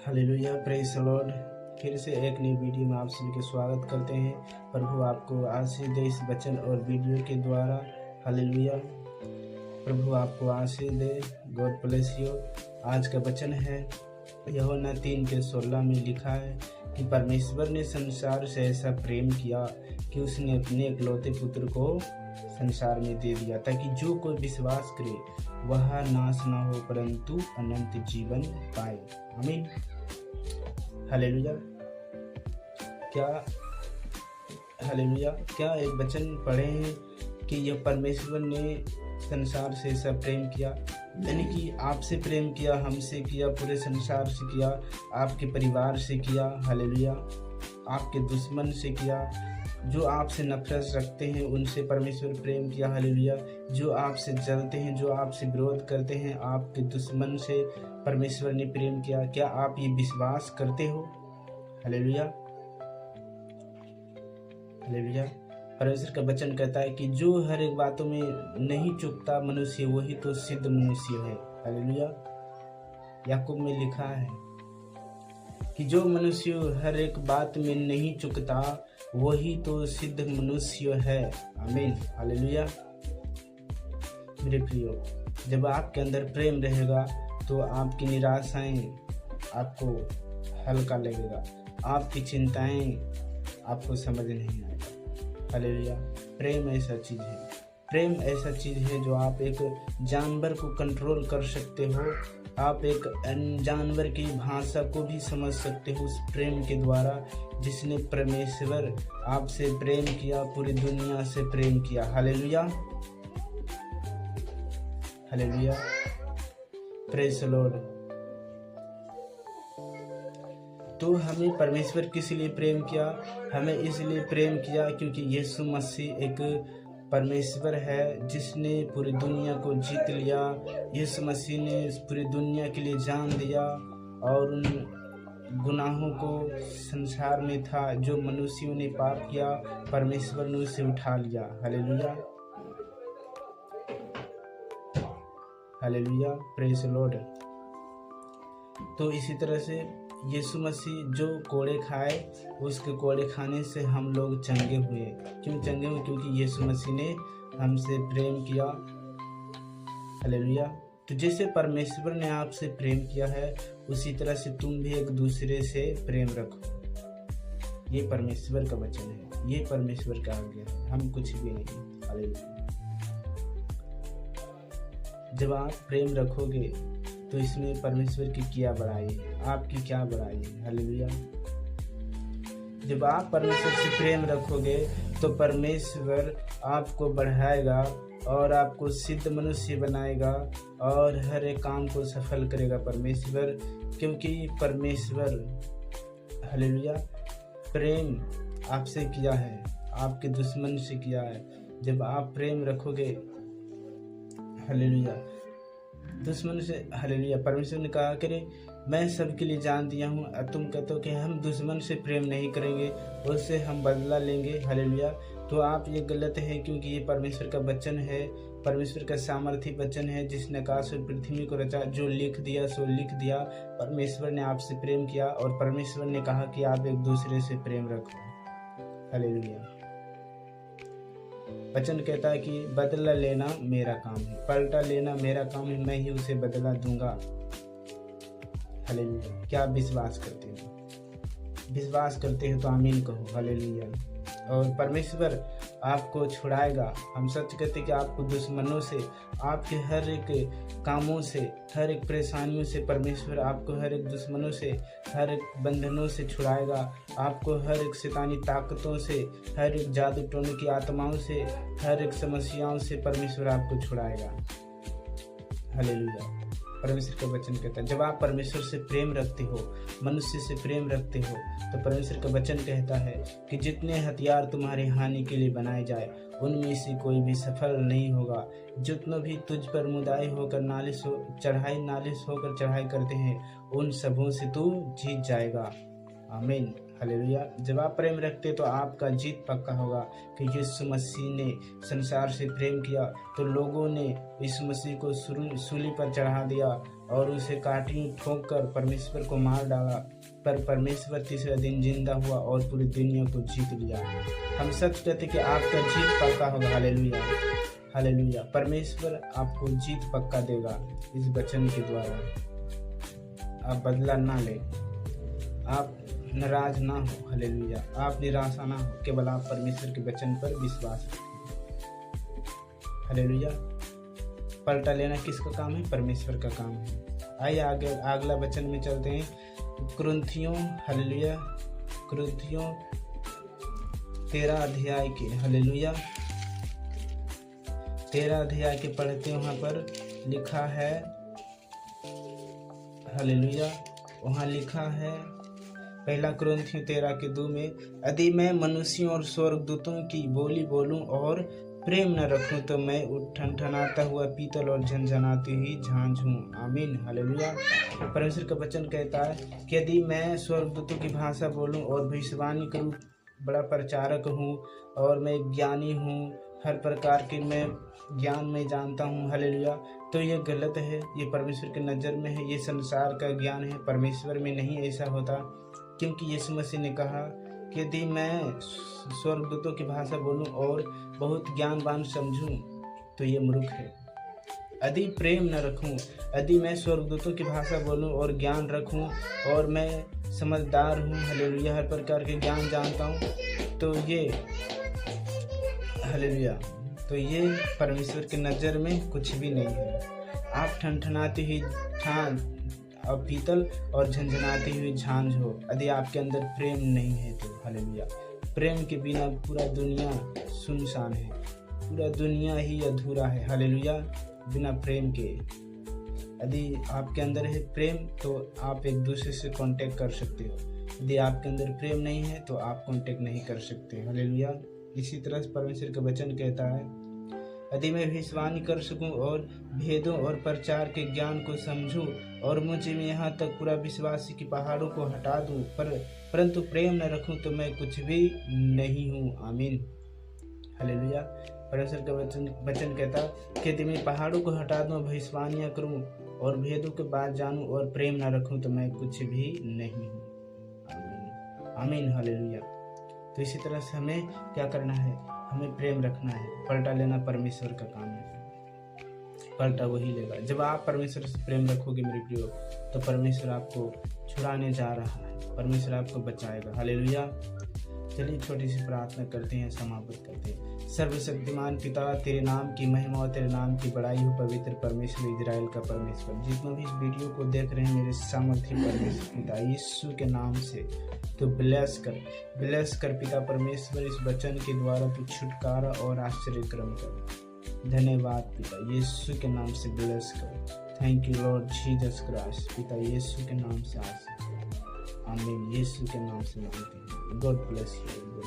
Hallelujah, praise the Lord. फिर से एक नई वीडियो में आप सभी का स्वागत करते हैं। प्रभु आपको आशीष दे इस वचन और वीडियो के द्वारा। हालेलुया, प्रभु आपको आशीष दे। God bless you. आज का वचन है यूहन्ना 3:16 में लिखा है कि परमेश्वर ने संसार से ऐसा प्रेम किया कि उसने अपने इकलौते पुत्र को संसार में दे दिया, ताकि जो कोई विश्वास करे वह नाश न हो परंतु अनंत जीवन पाए। आमीन। हालेलुया। क्या एक वचन पढ़े हैं कि यह परमेश्वर ने संसार से ऐसा प्रेम किया, यानी कि आपसे प्रेम किया, हमसे किया, पूरे संसार से किया, आपके परिवार से किया। हालेलुया। आपके दुश्मन से किया, जो आपसे नफरत रखते हैं उनसे परमेश्वर प्रेम किया। हालेलुया। जो आपसे जलते हैं, जो आपसे विरोध करते हैं, आपके दुश्मन से परमेश्वर ने प्रेम किया। क्या आप ये विश्वास करते हो? हालेलुया। हालेलुया। परमेश्वर का वचन कहता है कि जो हर एक बातों में नहीं चूकता मनुष्य, वही तो सिद्ध मनुष्य है। हालेलुया। याकूब में लिखा है कि जो मनुष्य हर एक बात में नहीं चूकता वही तो सिद्ध मनुष्य है। आमीन। हालेलुया। मेरे प्रियो, जब आपके अंदर प्रेम रहेगा तो आपकी निराशाएं आपको हल्का लगेगा, आपकी चिंताएं आपको समझ नहीं आएगा। हालेलुया। प्रेम ऐसा चीज़ है, प्रेम ऐसा चीज़ है जो आप एक जानवर को कंट्रोल कर सकते हो, आप एक जानवर की भाषा को भी समझ सकते हो उस प्रेम के द्वारा जिसने परमेश्वर आपसे प्रेम किया, पूरी दुनिया से प्रेम किया। Hallelujah. Hallelujah. Praise the Lord. तो हमें परमेश्वर किस लिए प्रेम किया? हमें इसलिए प्रेम किया क्योंकि यीशु मसीह एक परमेश्वर है जिसने पूरी दुनिया को जीत लिया। यीशु मसीह ने पूरी दुनिया के लिए जान दिया और उन गुनाहों को संसार में था जो मनुष्यों ने पाप किया, परमेश्वर ने उसे उठा लिया। Hallelujah. Hallelujah. Praise the Lord. तो इसी तरह से यीशु मसीह जो कोड़े खाए, उसके कोड़े खाने से हम लोग चंगे हुए। क्यों चंगे हुए? क्योंकि यीशु मसीह ने हमसे प्रेम किया। हालेलुया। तो जैसे परमेश्वर ने आपसे प्रेम किया है उसी तरह से तुम भी एक दूसरे से प्रेम रखो। ये परमेश्वर का वचन है, ये परमेश्वर का आज्ञा है, हम कुछ भी नहीं। हालेलुया। जब आप प्रेम रखोगे तो इसमें परमेश्वर की क्या बड़ाई है, आपकी क्या बड़ाई है। हालेलुया। जब आप परमेश्वर से प्रेम रखोगे तो परमेश्वर आपको बढ़ाएगा और आपको सिद्ध मनुष्य बनाएगा और हर एक काम को सफल करेगा परमेश्वर, क्योंकि परमेश्वर हालेलुया प्रेम आपसे किया है, आपके दुश्मन से किया है। जब आप प्रेम रखोगे, हालेलुया, दुश्मन से, हालेलुया, परमेश्वर ने कहा करे मैं सबके लिए जान दिया हूँ, तुम कहते हो कि हम दुश्मन से प्रेम नहीं करेंगे, उससे हम बदला लेंगे। हालेलुया। तो आप ये गलत है, क्योंकि ये परमेश्वर का वचन है, परमेश्वर का सामर्थी वचन है जिसने आकाश और पृथ्वी को रचा। जो लिख दिया सो लिख दिया। परमेश्वर ने आपसे प्रेम किया और परमेश्वर ने कहा कि आप एक दूसरे से प्रेम रखो। हालेलुया। वचन कहता है कि बदला लेना मेरा काम है, पलटा लेना मेरा काम है, मैं ही उसे बदला दूंगा। हालेलुया। क्या आप विश्वास करते हो? विश्वास करते हो तो आमीन कहो। हालेलुया। और परमेश्वर आपको छुड़ाएगा। हम सच कहते कि आपको दुश्मनों से, आपके हर एक कामों से, हर एक परेशानियों से परमेश्वर आपको हर एक दुश्मनों से, हर एक बंधनों से छुड़ाएगा। आपको हर एक शैतानी ताकतों से, हर एक जादू टोने की आत्माओं से, हर एक समस्याओं से परमेश्वर आपको छुड़ाएगा। हालेलुया। परमेश्वर का वचन कहता है जब आप परमेश्वर से प्रेम रखते हो, मनुष्य से प्रेम रखते हो, तो परमेश्वर का वचन कहता है कि जितने हथियार तुम्हारी हानि के लिए बनाए जाए उनमें से कोई भी सफल नहीं होगा। जितनों भी तुझ पर मुदाई होकर नालिश होकर चढ़ाई करते हैं उन सबों से तू जीत जाएगा। आमीन। हालेलुया। जब आप प्रेम रखते तो आपका जीत पक्का होगा, कि यीशु मसीह ने संसार से प्रेम किया तो लोगों ने यीशु मसीह को सूली पर चढ़ा दिया और उसे काटी ठोक कर परमेश्वर को मार डाला, पर परमेश्वर तीसरे दिन जिंदा हुआ और पूरी दुनिया को जीत लिया। हम सच कहते कि आपका जीत पक्का होगा। Hallelujah, hallelujah. परमेश्वर आपको जीत पक्का देगा इस वचन के द्वारा। आप बदला ना ले, आप नाराज ना हो। हालेलुया, आप निराशा ना हो, केवल आप परमेश्वर के वचन पर विश्वास रखें। हालेलुया। पलटा लेना किसका काम है? परमेश्वर का काम है। आइए आगे अगला वचन में चलते हैं। कुरिन्थियों, हालेलुया, कुरिन्थियों 13 अध्याय के, हालेलुया 13 अध्याय के पढ़ते हैं। वहाँ पर लिखा है, हालेलुया, वहाँ लिखा है पहला कुरिन्थियों 13:2 में, यदि मैं मनुष्यों और स्वर्गदूतों की बोली बोलूं और प्रेम न रखूं तो मैं ठनठनाता हुआ पीतल और झनझनाती हुई झांझ हूँ। आमीन, हालेलुया। परमेश्वर का वचन कहता है कि यदि मैं स्वर्गदूतों की भाषा बोलूं और भविष्यवाणी करूं, बड़ा प्रचारक हूँ और मैं ज्ञानी हूँ, हर प्रकार के मैं ज्ञान में जानता हूँ, हालेलुया, तो ये गलत है। ये परमेश्वर की नज़र में है, ये संसार का ज्ञान है, परमेश्वर में नहीं ऐसा होता। क्योंकि यीशु मसीह ने कहा कि यदि मैं स्वर्गदूतों की भाषा बोलूं और बहुत ज्ञानवान समझूं तो ये मूर्ख है। यदि प्रेम न रखूं, यदि मैं स्वर्गदूतों की भाषा बोलूं और ज्ञान रखूं और मैं समझदार हूं, हालेलुया, हर प्रकार के ज्ञान जानता हूं, तो ये, हालेलुया, तो ये परमेश्वर की नज़र में कुछ भी नहीं है। आप ठनठनाती हुई ठान और पीतल और झंझनाती हुई झांझ हो, यदि आपके अंदर प्रेम नहीं है तो। हालेलुया। प्रेम के बिना पूरा दुनिया सुनसान है, पूरा दुनिया ही अधूरा है। हालेलुया। बिना प्रेम के, यदि आपके अंदर है प्रेम तो आप एक दूसरे से कांटेक्ट कर सकते हो। यदि आपके अंदर प्रेम नहीं है तो आप कांटेक्ट नहीं कर सकते। हालेलुया। इसी तरह से परमेश्वर का वचन कहता है, यदि मैं भविष्यवाणी कर सकूं और भेदों और प्रचार के ज्ञान को समझूं और मुझे में यहाँ तक पूरा विश्वास कि पहाड़ों को हटा दूं, परंतु प्रेम न रखूं तो मैं कुछ भी नहीं हूँ। आमीन, हालेलुया। परमेश्वर का वचन कहता कि यदि मैं पहाड़ों को हटा दूं, भविष्यवाणियाँ करूं और भेदों के बात जानूं और प्रेम न रखूं तो मैं कुछ भी नहीं हूँ। आमीन, आमीन, हालेलुया। तो इसी तरह से हमें क्या करना है? हमें प्रेम रखना है। पलटा लेना परमेश्वर का काम है, पलटा वही लेगा। जब आप परमेश्वर से प्रेम रखोगे मेरे प्रियो, तो परमेश्वर आपको छुड़ाने जा रहा है, परमेश्वर आपको बचाएगा। हालेलुया। चलिए छोटी सी प्रार्थना करते हैं, समाप्त करते हैं। सर्वशक्तिमान पिता, तेरे नाम की महिमा और तेरे नाम की बड़ाई हो पवित्र परमेश्वर, इजराइल का परमेश्वर। जितने भी इस वीडियो को देख रहे हैं मेरे सामर्थ्य परमेश्वर पिता यीशु के नाम से तो ब्लेस कर पिता परमेश्वर, इस वचन के द्वारा तू छुटकारा और आश्चर्यक्रम कर। धन्यवाद पिता यीशु के नाम से ब्लेस कर। Thank you Lord Jesus Christ. पिता यीशु के नाम से आशीष। आमीन। यीशु के नाम से मांगते हैं। God bless you.